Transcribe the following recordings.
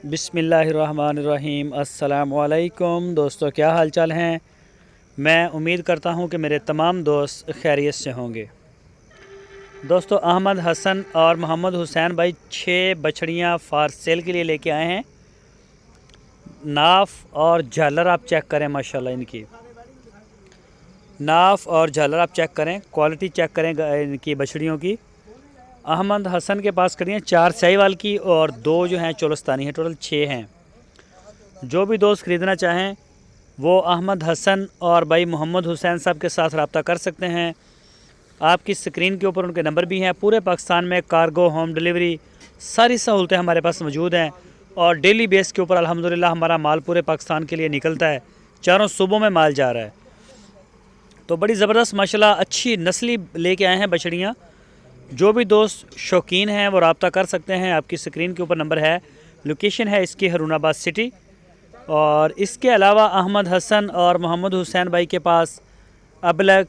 बिस्मिल्लाहिर्रहमानिर्रहीम। अस्सलामुअलैकुम दोस्तों, क्या हाल चाल हैं। मैं उम्मीद करता हूं कि मेरे तमाम दोस्त खैरियत से होंगे। दोस्तों, अहमद हसन और मोहम्मद हुसैन भाई 6 बछड़ियां फार सेल के लिए लेके आए हैं। नाफ और झालर आप चेक करें, माशाल्लाह इनकी नाफ और झालर आप चेक करें, क्वालिटी चेक करें इनकी बछड़ियों की। अहमद हसन के पास करिए 4 साहिवाल की और 2 जो हैं चोलस्तानी हैं, टोटल 6 हैं। जो भी दोस्त ख़रीदना चाहें वो अहमद हसन और भाई मोहम्मद हुसैन साहब के साथ रब्ता कर सकते हैं। आपकी स्क्रीन के ऊपर उनके नंबर भी हैं। पूरे पाकिस्तान में कार्गो, होम डिलीवरी, सारी सहूलतें हमारे पास मौजूद हैं और डेली बेस के ऊपर अल्हम्दुलिल्लाह हमारा माल पूरे पाकिस्तान के लिए निकलता है। चारों सूबों में माल जा रहा है। तो बड़ी ज़बरदस्त माशाल्लाह अच्छी नस्ली लेके आए हैं बछड़ियाँ। जो भी दोस्त शौकीन हैं वो रब्ता कर सकते हैं। आपकी स्क्रीन के ऊपर नंबर है। लोकेशन है इसकी हरूनाबाद सिटी। और इसके अलावा अहमद हसन और मोहम्मद हुसैन भाई के पास अबलग,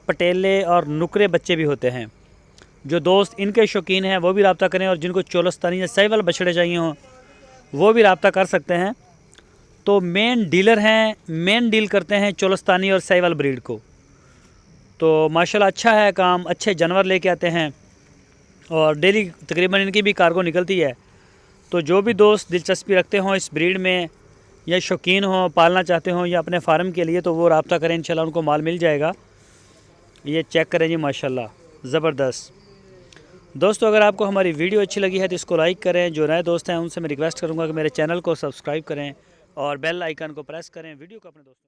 पटेले और नुकरे बच्चे भी होते हैं। जो दोस्त इनके शौकीन हैं वो भी रब्ता करें और जिनको चोलस्तानी या साहिवाल बछड़े चाहिए हों वो भी रब्ता कर सकते हैं। तो मेन डीलर हैं, मेन डील करते हैं चोलस्तानी और साहिवाल ब्रीड को। तो माशाल्लाह अच्छा है काम, अच्छे जानवर लेके आते हैं और डेली तकरीबन इनकी भी कार्गो निकलती है। तो जो भी दोस्त दिलचस्पी रखते हों इस ब्रीड में या शौकीन हों, पालना चाहते हों या अपने फार्म के लिए, तो वो रब्ता करें, इंशाल्लाह उनको माल मिल जाएगा। ये चेक करें जी, माशाल्लाह ज़बरदस्त। दोस्तों, अगर आपको हमारी वीडियो अच्छी लगी है तो इसको लाइक करें। जो नए दोस्त हैं उनसे मैं रिक्वेस्ट करूँगा कि मेरे चैनल को सब्सक्राइब करें और बेल आइकन को प्रेस करें। वीडियो को अपने दोस्तों